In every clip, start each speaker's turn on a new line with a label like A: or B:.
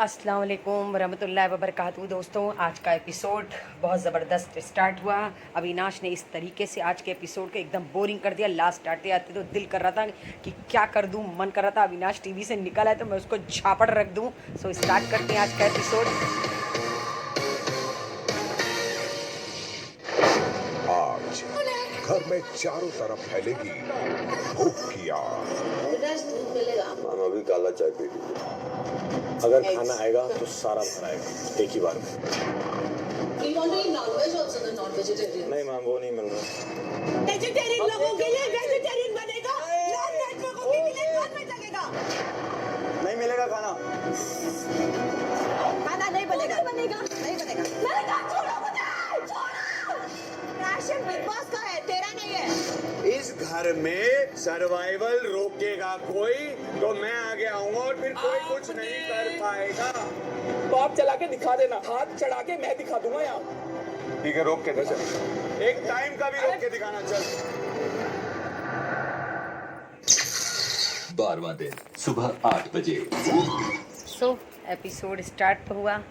A: अस्सलाम वालेकुम वरहमतुल्लाहि वबरकातुहू। दोस्तों, आज का एपिसोड बहुत ज़बरदस्त स्टार्ट हुआ। अविनाश ने इस तरीके से आज के एपिसोड को एकदम बोरिंग कर दिया। लास्ट आते आते तो दिल कर रहा था कि क्या कर दूं, मन कर रहा था अविनाश टीवी से निकल आए तो मैं उसको झापड़ रख दूं। सो स्टार्ट करते हैं आज का एपिसोड।
B: आज घर में चारों तरफ फैलेगी भूख की आग।
C: दूध मिलेगा।
D: हम अभी काला चाय पी लीजिए। अगर खाना आएगा तो सारा भर आएगा एक ही बार में।
C: We want to eat non-veg also, the non-vegetarian.
D: नहीं मैम, वो नहीं मिल रहा।
C: वेजिटेरियन लोगों के लिए वेजिटेरियन बनेगा, नॉन-वेज लोगों के लिए नॉन-वेज लगेगा।
D: नहीं मिलेगा खाना।
C: खाना नहीं बनेगा, नहीं बनेगा। मैंने कहा छोड़ो मुझे, छोड़ो। राशन बिग बॉस का है, तेरा नहीं है।
D: इस घर में सर्वाइवल रोकेगा कोई तो मैं आगे आऊंगा और फिर कोई कुछ नहीं कर पाएगा।
E: बाप चला के दिखा देना, हाथ चढ़ा के मैं दिखा दूंगा यहाँ।
D: ठीक है, रोक के दिखा। एक टाइम का भी रोक के दिखाना। चल
F: 12वां दिन सुबह 8 बजे।
A: सो एपिसोड स्टार्ट तो हुआ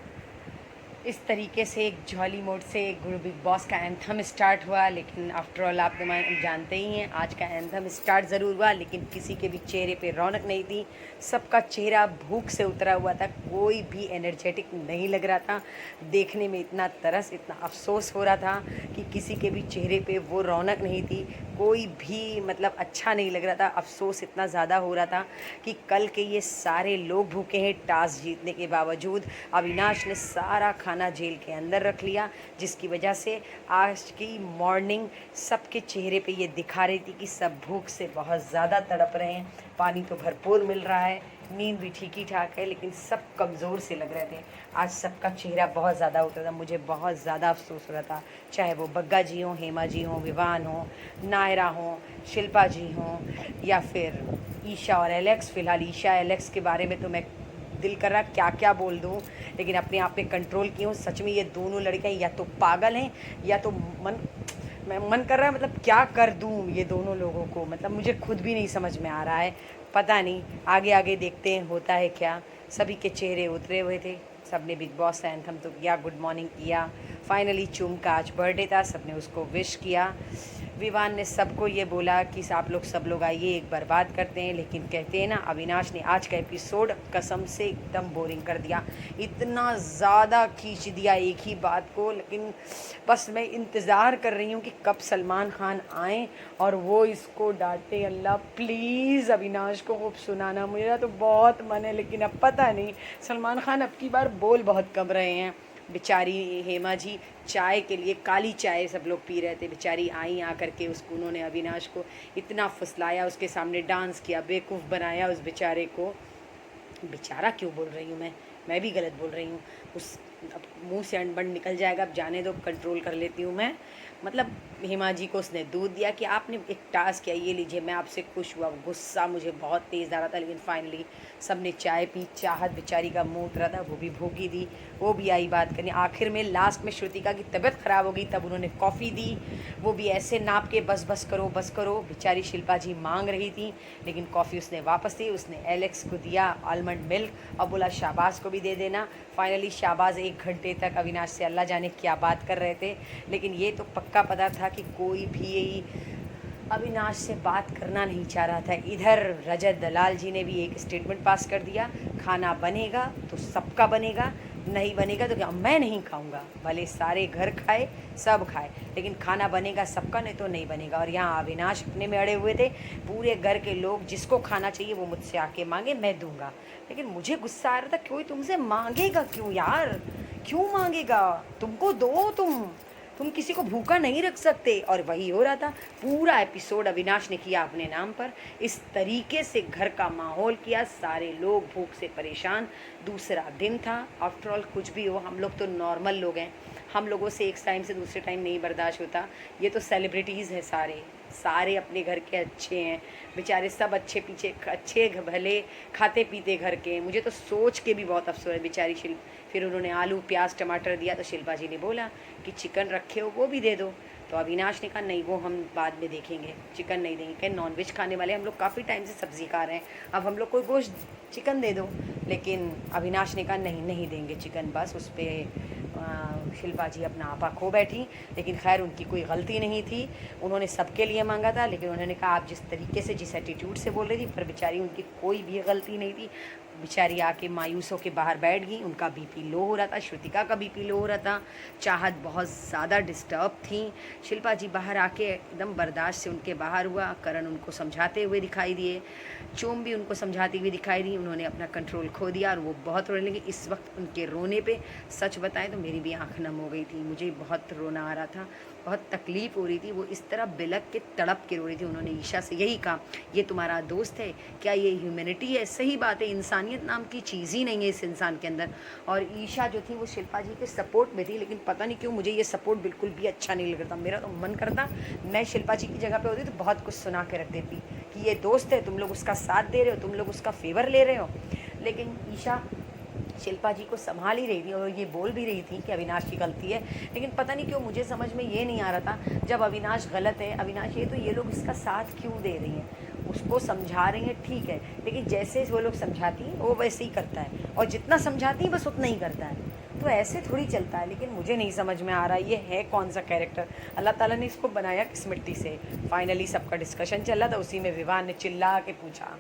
A: इस तरीके से, एक जॉली मोड से गुरु बिग बॉस का एंथम स्टार्ट हुआ। लेकिन आफ्टर ऑल आप जानते ही हैं, आज का एंथम स्टार्ट ज़रूर हुआ लेकिन किसी के भी चेहरे पे रौनक नहीं थी। सबका चेहरा भूख से उतरा हुआ था, कोई भी एनर्जेटिक नहीं लग रहा था। देखने में इतना तरस, इतना अफसोस हो रहा था कि किसी के भी चेहरे पे वो रौनक नहीं थी। कोई भी मतलब अच्छा नहीं लग रहा था। अफसोस इतना ज़्यादा हो रहा था कि कल के ये सारे लोग भूखे हैं। टास्क जीतने के बावजूद अविनाश ने सारा खाना जेल के अंदर रख लिया, जिसकी वजह से आज की मॉर्निंग सबके चेहरे पे ये दिखा रही थी कि सब भूख से बहुत ज़्यादा तड़प रहे हैं। पानी तो भरपूर मिल रहा है, नींद भी ठीक ही ठाक है, लेकिन सब कमज़ोर से लग रहे थे। आज सबका चेहरा बहुत ज़्यादा उतरा था। मुझे बहुत ज़्यादा अफसोस हो रहा था, चाहे वो बग्गा जी हों, हेमा जी हों, विवान हों, नायरा हों, शिल्पा जी हों या फिर ईशा और एलेक्स। फ़िलहाल ईशा एलेक्स के बारे में तो मैं दिल कर रहा क्या क्या बोल दूँ, लेकिन अपने आप पे कंट्रोल की हूँ। सच में ये दोनों लड़कियाँ या तो पागल हैं या तो मन कर रहा है, मतलब क्या कर दूँ ये दोनों लोगों को, मतलब मुझे खुद भी नहीं समझ में आ रहा है। पता नहीं, आगे आगे देखते हैं होता है क्या। सभी के चेहरे उतरे हुए थे, सबने बिग बॉस का एंथम तो किया, गुड मॉर्निंग किया। फाइनली चुम का आज बर्थडे था, सबने उसको विश किया। विवान ने सबको ये बोला कि आप लोग सब लोग आइए एक बार बात करते हैं, लेकिन कहते हैं ना, अविनाश ने आज का एपिसोड कसम से एकदम बोरिंग कर दिया। इतना ज़्यादा खींच दिया एक ही बात को। लेकिन बस मैं इंतज़ार कर रही हूँ कि कब सलमान खान आएँ और वो इसको डांटे। अल्लाह प्लीज़ अविनाश को खूब सुनाना, मेरा तो बहुत मन है, लेकिन अब पता नहीं। सलमान खान अब की बार बोल बहुत कम रहे हैं। बेचारी हेमा जी चाय के लिए काली चाय सब लोग पी रहे थे, बेचारी आई आकर के उसको, उन्होंने अविनाश को इतना फुसलाया, उसके सामने डांस किया, बेवकूफ़ बनाया उस बेचारे को। बेचारा क्यों बोल रही हूँ मैं भी गलत बोल रही हूँ। उस अब मुंह से अनबन निकल जाएगा, अब जाने दो, कंट्रोल कर लेती हूँ मैं। मतलब हेमा जी को उसने दूध दिया कि आपने एक टास्क किया, ये लीजिए, मैं आपसे खुश हुआ। गुस्सा मुझे बहुत तेज़ आ रहा था, लेकिन फाइनली सबने चाय पी। चाहत बेचारी का मुंह उतरा था, वो भी भूखी थी, वो भी आई बात करने। आखिर में लास्ट में श्रुतिका की तबीयत ख़राब हो गई, तब उन्होंने कॉफ़ी दी, वो भी ऐसे नाप के बस बस करो। बेचारी शिल्पा जी मांग रही थी, लेकिन कॉफ़ी उसने वापस दी। उसने एलेक्स को दिया आलमंड मिल्क और बोला शाबाज को भी दे देना। फाइनली शाबाज 1 घंटे तक अविनाश से अल्लाह जाने क्या बात कर रहे थे, लेकिन ये तो पक्का पता था कि कोई भी अविनाश से बात करना नहीं चाह रहा था। इधर रजत दलाल जी ने भी एक स्टेटमेंट पास कर दिया, खाना बनेगा तो सबका बनेगा, नहीं बनेगा तो क्या मैं नहीं खाऊंगा। भले सारे घर खाए, सब खाए, लेकिन खाना बनेगा सबका, नहीं तो नहीं बनेगा। और यहाँ अविनाश अपने में अड़े हुए थे। पूरे घर के लोग जिसको खाना चाहिए वो मुझसे आके मांगे, मैं दूंगा। लेकिन मुझे गुस्सा आ रहा था, कोई तुमसे मांगेगा क्यों यार, क्यों मांगेगा? तुमको दो, तुम किसी को भूखा नहीं रख सकते। और वही हो रहा था। पूरा एपिसोड अविनाश ने किया अपने नाम पर, इस तरीके से घर का माहौल किया, सारे लोग भूख से परेशान। दूसरा दिन था, आफ्टर ऑल कुछ भी हो, हम लोग तो नॉर्मल लोग हैं, हम लोगों से एक टाइम से दूसरे टाइम नहीं बर्दाश्त होता। ये तो सेलिब्रिटीज़ हैं, सारे अपने घर के अच्छे हैं, बेचारे सब अच्छे भले खाते पीते घर के हैं। मुझे तो सोच के भी बहुत अफसोस है बेचारी फिर उन्होंने आलू प्याज टमाटर दिया तो शिल्पा जी ने बोला कि चिकन रखे हो वो भी दे दो, तो अविनाश ने कहा नहीं वो हम बाद में देखेंगे, चिकन नहीं देंगे। कहीं नॉनवेज खाने वाले हम लोग काफ़ी टाइम से सब्ज़ी खा रहे हैं, अब हम लोग कोई गोश्त चिकन दे दो। लेकिन अविनाश ने कहा नहीं नहीं देंगे चिकन। बस उस पर शिल्पा जी अपना आपा खो बैठी। लेकिन खैर उनकी कोई गलती नहीं थी, उन्होंने सबके लिए मांगा था। लेकिन उन्होंने कहा आप जिस तरीके से जिस एटीट्यूड से बोल रही थी, पर बेचारी उनकी कोई भी गलती नहीं थी। बेचारी आके मायूस होकर बाहर बैठ गई। उनका बीपी लो हो रहा था, श्रुतिका का बीपी लो हो रहा था, चाहत बहुत ज़्यादा डिस्टर्ब थी। शिल्पा जी बाहर आके एकदम बर्दाश्त से उनके बाहर हुआ। करण उनको समझाते हुए दिखाई दिए, चोम भी उनको समझाती हुई दिखाई दी। उन्होंने अपना कंट्रोल खो दिया और वो बहुत रोने लगे। इस वक्त उनके रोने पे सच बताएं तो मेरी भी आँख नम हो गई थी, मुझे बहुत रोना आ रहा था, बहुत तकलीफ़ हो रही थी। वो इस तरह बिलक के तड़प के रो रही थी। उन्होंने ईशा से यही कहा, ये तुम्हारा दोस्त है क्या, ये ह्यूमैनिटी है? सही बात है, इंसानियत नाम की चीज़ ही नहीं है इस इंसान के अंदर। और ईशा जो थी वो शिल्पा जी के सपोर्ट में थी, लेकिन पता नहीं क्यों मुझे ये सपोर्ट बिल्कुल भी अच्छा नहीं लग रहा था। मेरा तो मन करता मैं शिल्पा जी की जगह पे होती तो बहुत कुछ सुना के रख देती कि ये दोस्त है, तुम लोग उसका साथ दे रहे हो, तुम लोग उसका फेवर ले रहे हो। लेकिन ईशा शिल्पा जी को संभाल ही रही थी और ये बोल भी रही थी कि अविनाश की गलती है। लेकिन पता नहीं क्यों मुझे समझ में ये नहीं आ रहा था, जब अविनाश गलत है, अविनाश ये तो ये लोग इसका साथ क्यों दे रही हैं? उसको समझा रही हैं ठीक है, लेकिन जैसे वो लोग समझाती हैं वो वैसे ही करता है, और जितना समझाती हैं बस उतना ही करता है। तो ऐसे थोड़ी चलता है। लेकिन मुझे नहीं समझ में आ रहा ये है कौन सा कैरेक्टर। अल्लाह ताला ने इसको बनाया किस मिट्टी से। फाइनली सबका डिस्कशन चल रहा था, उसी में विवान ने चिल्ला के पूछा,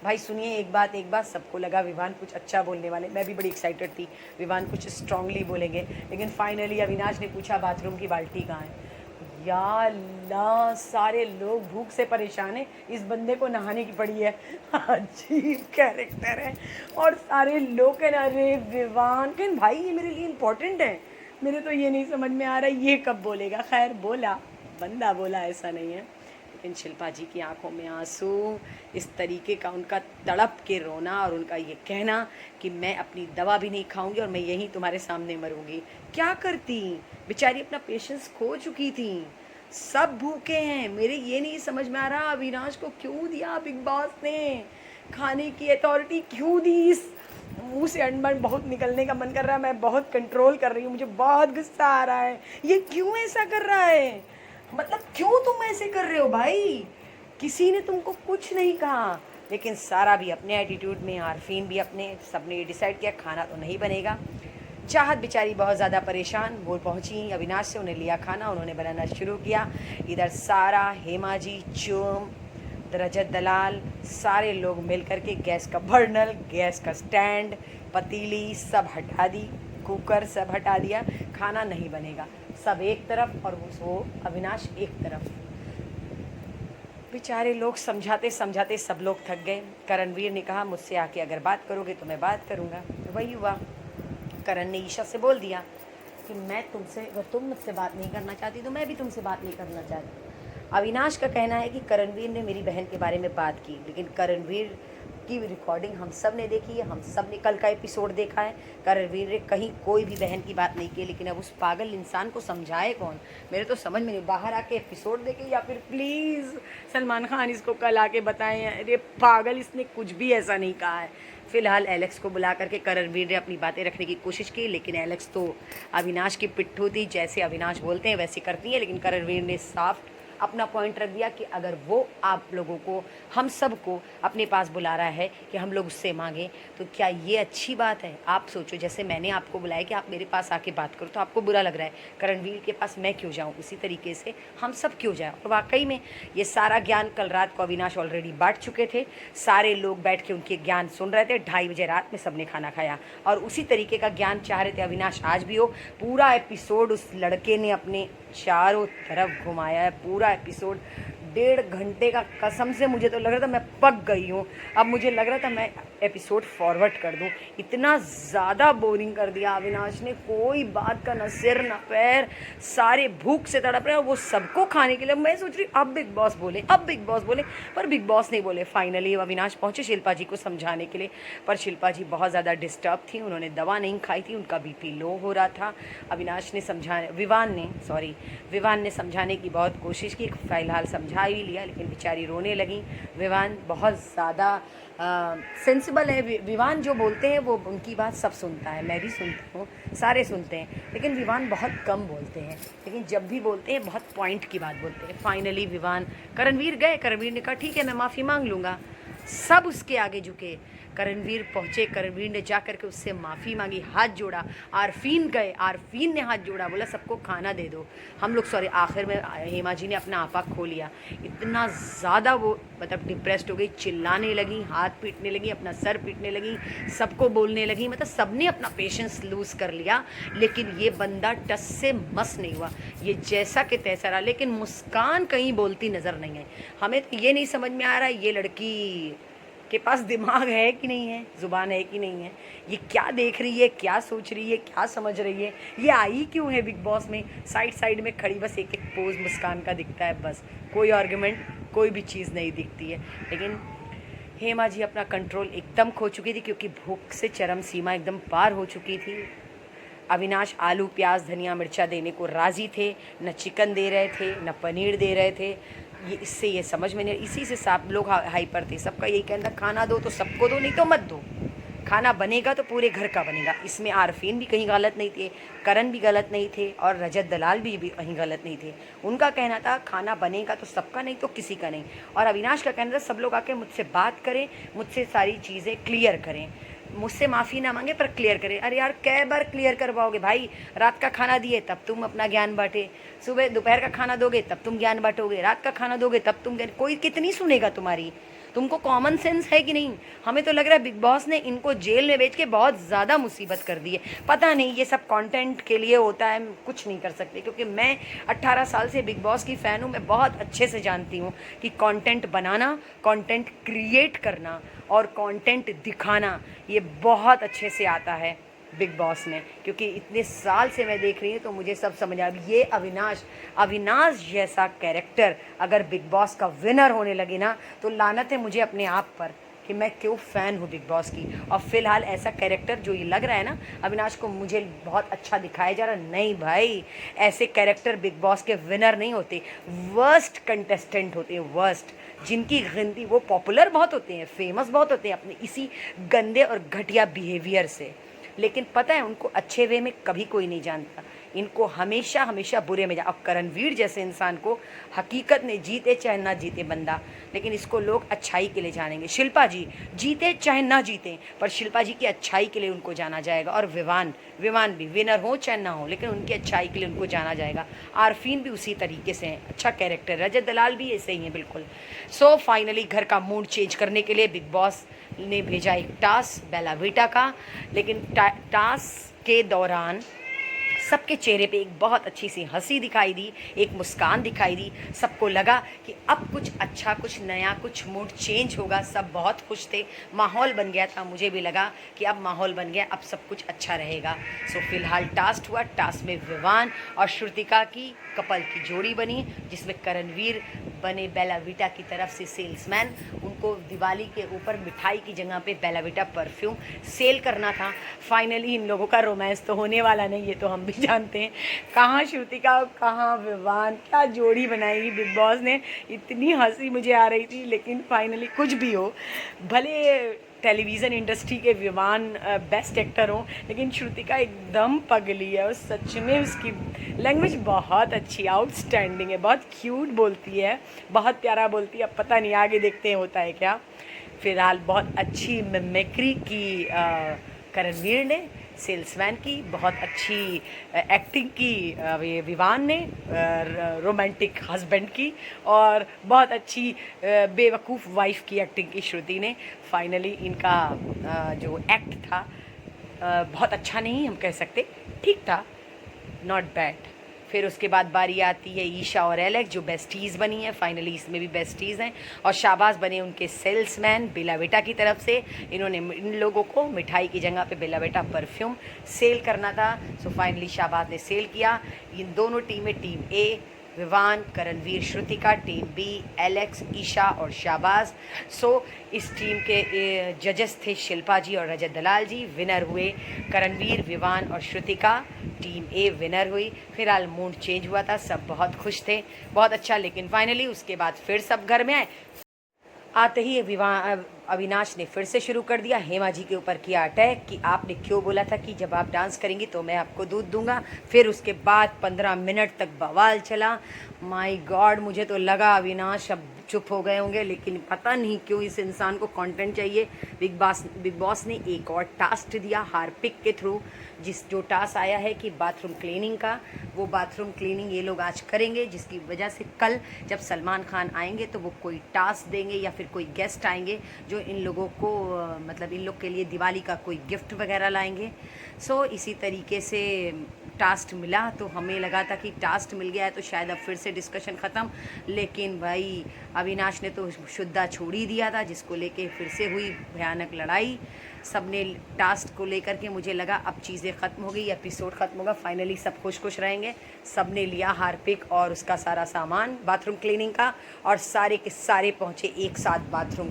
A: भाई सुनिए एक बात, सबको लगा विवान कुछ अच्छा बोलने वाले, मैं भी बड़ी एक्साइटेड थी विवान कुछ स्ट्रांगली बोलेंगे। लेकिन फाइनली अविनाश ने पूछा बाथरूम की बाल्टी कहाँ है। या अल्लाह, सारे लोग भूख से परेशान हैं, इस बंदे को नहाने की पड़ी है। अजीब कैरेक्टर है। और सारे लोग कह रहे अरे विवान, कहें भाई ये मेरे लिए इम्पोर्टेंट है, मेरे तो ये नहीं समझ में आ रहा ये कब बोलेगा। खैर बोला, बंदा बोला, ऐसा नहीं है। लेकिन शिल्पा जी की आंखों में आंसू, इस तरीके का उनका तड़प के रोना और उनका ये कहना कि मैं अपनी दवा भी नहीं खाऊंगी और मैं यहीं तुम्हारे सामने मरूंगी। क्या करती बेचारी, अपना पेशेंस खो चुकी थी, सब भूखे हैं। मेरे ये नहीं समझ में आ रहा अविनाश को क्यों दिया बिग बॉस ने, खाने की अथॉरिटी क्यों दी। इस मुँह से अनबन बहुत निकलने का मन कर रहा है, मैं बहुत कंट्रोल कर रही हूँ, मुझे बहुत गुस्सा आ रहा है। ये क्यों ऐसा कर रहा है, मतलब क्यों तुम ऐसे कर रहे हो भाई? किसी ने तुमको कुछ नहीं कहा, लेकिन सारा भी अपने एटीट्यूड में, आरफीन भी अपने, सबने ये डिसाइड किया खाना तो नहीं बनेगा। चाहत बेचारी बहुत ज़्यादा परेशान, वो पहुंची अविनाश से, उन्हें लिया खाना, उन्होंने बनाना शुरू किया। इधर सारा, हेमा जी, चोम, रजत दलाल, सारे लोग मिल करके गैस का बर्नल, गैस का स्टैंड, पतीली सब हटा दी, कुकर सब हटा दिया। खाना नहीं बनेगा, सब एक तरफ और वो अविनाश एक तरफ। बेचारे लोग समझाते समझाते सब लोग थक गए। करणवीर ने कहा मुझसे आके अगर बात करोगे तो मैं बात करूँगा। तो वही हुआ, करण ने ईशा से बोल दिया कि मैं तुमसे, अगर तुम मुझसे बात नहीं करना चाहती तो मैं भी तुमसे बात नहीं करना चाहती। अविनाश का कहना है कि करणवीर ने मेरी बहन के बारे में बात की, लेकिन करणवीर की रिकॉर्डिंग हम सब ने देखी है, हम सब ने कल का एपिसोड देखा है। करणवीर ने कहीं कोई भी बहन की बात नहीं की, लेकिन अब उस पागल इंसान को समझाए कौन, मेरे तो समझ में नहीं। बाहर आके एपिसोड देखे या फिर प्लीज़ सलमान खान इसको कल आके बताएं अरे पागल, इसने कुछ भी ऐसा नहीं कहा है। फ़िलहाल एलेक्स को बुला करके करणवीर ने अपनी बातें रखने की कोशिश की, लेकिन एलेक्स तो अविनाश की पिट्ठू थी, जैसे अविनाश बोलते हैं वैसे करती है। लेकिन करणवीर ने साफ अपना पॉइंट रख दिया कि अगर वो आप लोगों को, हम सब को अपने पास बुला रहा है कि हम लोग उससे मांगें, तो क्या ये अच्छी बात है? आप सोचो, जैसे मैंने आपको बुलाया कि आप मेरे पास आके बात करो तो आपको बुरा लग रहा है, करणवीर के पास मैं क्यों जाऊं, उसी तरीके से हम सब क्यों जाएं। और वाकई में ये सारा ज्ञान कल रात को अविनाश ऑलरेडी बांट चुके थे, सारे लोग बैठ के उनके ज्ञान सुन रहे थे। 2:30 बजे रात में सबने खाना खाया और उसी तरीके का ज्ञान चाह रहे थे अविनाश आज भी हो। पूरा एपिसोड उस लड़के ने अपने चारों तरफ घुमाया है, पूरा एपिसोड 1.5 घंटे का। कसम से मुझे तो लग रहा था मैं पक गई हूँ, अब मुझे लग रहा था मैं एपिसोड फॉरवर्ड कर दूँ, इतना ज़्यादा बोरिंग कर दिया अविनाश ने। कोई बात का न सिर न पैर, सारे भूख से तड़प रहे हैं, वो सबको खाने के लिए। मैं सोच रही अब बिग बॉस बोले, अब बिग बॉस बोले, पर बिग बॉस नहीं बोले। फाइनली अविनाश पहुँचे शिल्पा जी को समझाने के लिए, पर शिल्पा जी बहुत ज़्यादा डिस्टर्ब थी, उन्होंने दवा नहीं खाई थी, उनका बीपी लो हो रहा था। अविनाश ने विवान ने समझाने की बहुत कोशिश की, फ़िलहाल समझा उठा ही लिया, लेकिन बेचारी रोने लगी। विवान बहुत ज़्यादा सेंसिबल है। विवान जो बोलते हैं वो उनकी बात सब सुनता है, मैं भी सुनती हूँ, सारे सुनते हैं, लेकिन विवान बहुत कम बोलते हैं, लेकिन जब भी बोलते हैं बहुत पॉइंट की बात बोलते हैं। फाइनली विवान करणवीर गए, करणवीर ने कहा ठीक है मैं माफ़ी मांग लूँगा। सब उसके आगे झुके। करणवीर पहुँचे, करणवीर ने जा कर के उससे माफ़ी मांगी, हाथ जोड़ा। आरफीन गए, आरफीन ने हाथ जोड़ा, बोला सबको खाना दे दो। हम लोग सॉरी आखिर में हेमा जी ने अपना आपा खो लिया। इतना ज़्यादा वो मतलब डिप्रेस्ड हो गई, चिल्लाने लगी, हाथ पीटने लगी, अपना सर पीटने लगी, सबको बोलने लगी, मतलब सबने अपना पेशेंस लूज़ कर लिया। लेकिन ये बंदा टस से मस नहीं हुआ, ये जैसा कि तैसा रहा। लेकिन मुस्कान कहीं बोलती नज़र नहीं है। हमें तो ये नहीं समझ में आ रहा है ये लड़की के पास दिमाग है कि नहीं है, ज़ुबान है कि नहीं है, ये क्या देख रही है, क्या सोच रही है, क्या समझ रही है, ये आई क्यों है बिग बॉस में। साइड साइड में खड़ी बस एक एक पोज मुस्कान का दिखता है, बस कोई आर्गुमेंट कोई भी चीज़ नहीं दिखती है। लेकिन हेमा जी अपना कंट्रोल एकदम खो चुकी थी, क्योंकि भूख से चरम सीमा एकदम पार हो चुकी थी। अविनाश आलू प्याज धनिया मिर्चा देने को राज़ी थे, न चिकन दे रहे थे न पनीर दे रहे थे। ये इससे ये समझ में नहीं, इसी से सब लोग हाइपर थे। सबका यही कहना था खाना दो तो सबको दो, नहीं तो मत दो। खाना बनेगा तो पूरे घर का बनेगा। इसमें आरफीन भी कहीं गलत नहीं थे, करण भी गलत नहीं थे, और रजत दलाल भी कहीं गलत नहीं थे। उनका कहना था खाना बनेगा तो सबका, नहीं तो किसी का नहीं। और अविनाश का कहना था सब लोग आके मुझसे बात करें, मुझसे सारी चीज़ें क्लियर करें, मुझसे माफ़ी ना मांगे पर क्लियर करें। अरे यार कै बार क्लियर करवाओगे भाई। रात का खाना दिए तब तुम अपना ज्ञान बांटे, सुबह दोपहर का खाना दोगे तब तुम ज्ञान बांटोगे, रात का खाना दोगे तब तुम ज्ञान। कोई कितनी सुनेगा तुम्हारी। तुमको कॉमन सेंस है कि नहीं। हमें तो लग रहा है बिग बॉस ने इनको जेल में भेज के बहुत ज़्यादा मुसीबत कर दी है। पता नहीं ये सब कंटेंट के लिए होता है, कुछ नहीं कर सकते, क्योंकि मैं 18 साल से बिग बॉस की फ़ैन हूँ। मैं बहुत अच्छे से जानती हूँ कि कंटेंट बनाना, कंटेंट क्रिएट करना और कंटेंट दिखाना ये बहुत अच्छे से आता है बिग बॉस में, क्योंकि इतने साल से मैं देख रही हूँ तो मुझे सब समझ आ। ये अविनाश जैसा कैरेक्टर अगर बिग बॉस का विनर होने लगे ना तो लानत है मुझे अपने आप पर कि मैं क्यों फ़ैन हूँ बिग बॉस की। और फिलहाल ऐसा कैरेक्टर जो ये लग रहा है ना अविनाश को, मुझे बहुत अच्छा दिखाया जा रहा है। नहीं भाई, ऐसे कैरेक्टर बिग बॉस के विनर नहीं होते, वर्स्ट कंटेस्टेंट होते हैं, वर्स्ट, जिनकी गिनती, वो पॉपुलर बहुत होते हैं, फेमस बहुत होते हैं अपने इसी गंदे और घटिया बिहेवियर से। लेकिन पता है उनको अच्छे वे में कभी कोई नहीं जानता, इनको हमेशा हमेशा बुरे में जा। अब करणवीर जैसे इंसान को हकीकत में जीते चाहे ना जीते बंदा, लेकिन इसको लोग अच्छाई के लिए जानेंगे। शिल्पा जी जीते चाहे ना जीते, पर शिल्पा जी की अच्छाई के लिए उनको जाना जाएगा। और विवान भी विनर हो चाहे ना हो, लेकिन उनकी अच्छाई के लिए उनको जाना जाएगा। आरफीन भी उसी तरीके से हैं, अच्छा कैरेक्टर। रजत दलाल भी ऐसे ही हैं बिल्कुल। सो फाइनली घर का मूड चेंज करने के लिए बिग बॉस ने भेजा एक टास्क बेला विटा का। लेकिन टास्क के दौरान सबके चेहरे पे एक बहुत अच्छी सी हंसी दिखाई दी, एक मुस्कान दिखाई दी। सबको लगा कि अब कुछ अच्छा, कुछ नया, कुछ मूड चेंज होगा। सब बहुत खुश थे, माहौल बन गया था। मुझे भी लगा कि अब माहौल बन गया, अब सब कुछ अच्छा रहेगा। सो फिलहाल टास्क हुआ, टास्क में विवान और श्रुतिका की कपल की जोड़ी बनी, जिसमें करणवीर बने बेला विटा की तरफ से सेल्समैन। उनको दिवाली के ऊपर मिठाई की जगह पे बेला विटा परफ्यूम सेल करना था। फाइनली इन लोगों का रोमांस तो होने वाला नहीं, ये तो हम भी जानते हैं। कहाँ श्रुतिका और कहाँ विवान, क्या जोड़ी बनाई बिग बॉस ने। इतनी हंसी मुझे आ रही थी। लेकिन फाइनली कुछ भी हो, भले टेलीविज़न इंडस्ट्री के विवान बेस्ट एक्टर हो, लेकिन श्रुतिका एकदम पगली है। और सच में उसकी लैंग्वेज बहुत अच्छी, आउटस्टैंडिंग है, बहुत क्यूट बोलती है, बहुत प्यारा बोलती है। अब पता नहीं आगे देखते हैं होता है क्या। फिलहाल बहुत अच्छी मिमिक्री की करणवीर ने, सेल्समैन की बहुत अच्छी एक्टिंग की विवान ने, रोमांटिक हस्बैंड की, और बहुत अच्छी बेवकूफ़ वाइफ की एक्टिंग की श्रुति ने। फाइनली इनका जो एक्ट था बहुत अच्छा नहीं हम कह सकते, ठीक था, नॉट बैड। फिर उसके बाद बारी आती है ईशा और एलेक्स जो बेस्टीज़ बनी है। फाइनली इसमें भी बेस्टीज़ हैं और शाबाश बने उनके सेल्समैन बेला विटा की तरफ से। इन्होंने इन लोगों को मिठाई की जगह पे बेला विटा परफ्यूम सेल करना था। सो फाइनली शाबाश ने सेल किया। इन दोनों टीमें, team A Vivaan, Karanveer, Shrutika, team B, Alex, Isha और शाहबाज। सो इस टीम के जजेस थे शिल्पा जी और रजत दलाल जी। विनर हुए करणवीर, विवान और श्रुतिका। टीम ए विनर हुई। फिलहाल मूड चेंज हुआ था, सब बहुत खुश थे, बहुत अच्छा। लेकिन फाइनली उसके बाद फिर सब घर में आए। आते ही अविनाश ने फिर से शुरू कर दिया, हेमा जी के ऊपर किया अटैक कि आपने क्यों बोला था कि जब आप डांस करेंगी तो मैं आपको दूध दूंगा। फिर उसके बाद 15 मिनट तक बवाल चला। माय गॉड, मुझे तो लगा अविनाश अब चुप हो गए होंगे, लेकिन पता नहीं क्यों इस इंसान को कंटेंट चाहिए। बिग बॉस ने एक और टास्क दिया हार्पिक के थ्रू, जो टास्क आया है कि बाथरूम क्लीनिंग का। वो बाथरूम क्लीनिंग ये लोग आज करेंगे, जिसकी वजह से कल जब सलमान खान आएंगे तो वो कोई टास्क देंगे या फिर कोई गेस्ट आएंगे जो इन लोगों को मतलब इन लोग के लिए दिवाली का कोई गिफ्ट वगैरह लाएंगे। सो इसी तरीके से टास्क मिला, तो हमें लगा था कि टास्क मिल गया है तो शायद अब फिर से डिस्कशन ख़त्म। लेकिन भाई अविनाश ने तो शुद्धा छोड़ ही दिया था, जिसको लेके फिर से हुई भयानक लड़ाई। सबने टास्क को लेकर के, मुझे लगा अब चीज़ें ख़त्म हो गई, एपिसोड ख़त्म होगा, फाइनली सब खुश खुश रहेंगे। सब ने लिया हार्पिक और उसका सारा सामान बाथरूम क्लीनिंग का, और सारे के सारे पहुँचे एक साथ बाथरूम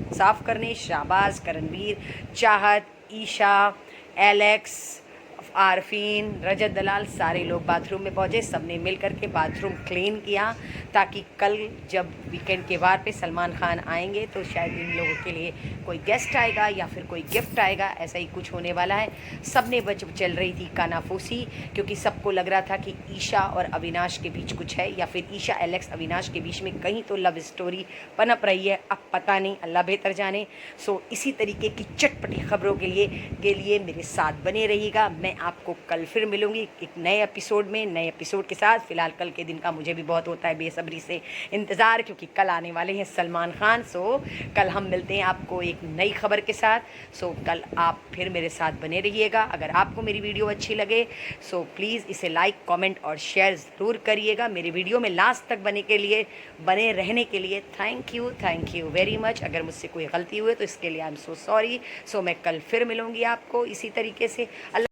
A: साफ़ करने। शाहबाज, करणवीर, चाहत, ईशा, एलेक्स, आरफीन, रजत दलाल, सारे लोग बाथरूम में पहुँचे। सबने मिल कर के बाथरूम क्लीन किया, ताकि कल जब वीकेंड के वार पे सलमान खान आएंगे तो शायद इन लोगों के लिए कोई गेस्ट आएगा या फिर कोई गिफ्ट आएगा, ऐसा ही कुछ होने वाला है। सबने चल रही थी कानाफूसी, क्योंकि सबको लग रहा था कि ईशा और अविनाश के बीच कुछ है, या फिर ईशा, एलेक्स, अविनाश के बीच में कहीं तो लव स्टोरी पनप रही है। अब पता नहीं, अल्लाह बेहतर जाने। सो इसी तरीके की चटपटी खबरों के लिए मेरे साथ बने रहिएगा। मैं आपको कल फिर मिलूंगी एक नए एपिसोड में, नए एपिसोड के साथ। फिलहाल कल के दिन का मुझे भी बहुत होता है बेसब्री से इंतज़ार, क्योंकि कल आने वाले हैं सलमान खान। सो कल हम मिलते हैं आपको एक नई खबर के साथ। सो कल आप फिर मेरे साथ बने रहिएगा। अगर आपको मेरी वीडियो अच्छी लगे सो प्लीज़ इसे लाइक, कमेंट और शेयर ज़रूर करिएगा। मेरे वीडियो में लास्ट तक बने रहने के लिए थैंक यू वेरी मच। अगर मुझसे कोई गलती हुई तो इसके लिए आई एम सो सॉरी। सो मैं कल फिर मिलूँगी आपको इसी तरीके से।